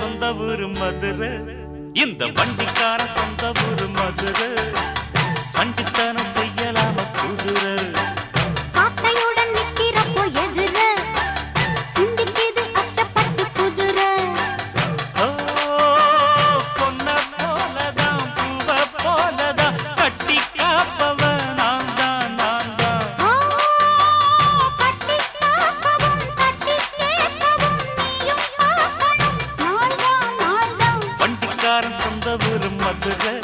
சொந்த ஊரு மதுரை, இந்த வண்டிக்கார சொந்த ஊரு மதுரை. சண்டித்தனம் செய்யலாம குதிரை சாட்டையுடன் நிக்கிறப்போ எதிர சிந்திக்குது அச்சப்பட்டு குதிரை. பொன்ன போலதான் பூவ போலதான் கட்டி காப்பவ நான் தான் நான் தான். கட்டி காக்கவும் கட்டி கேட்கவும் நீயும் பார்க்கணும் நாள்தான் நாள்தான். வண்டிக்காரன் சொந்த ஊரு மதுரை,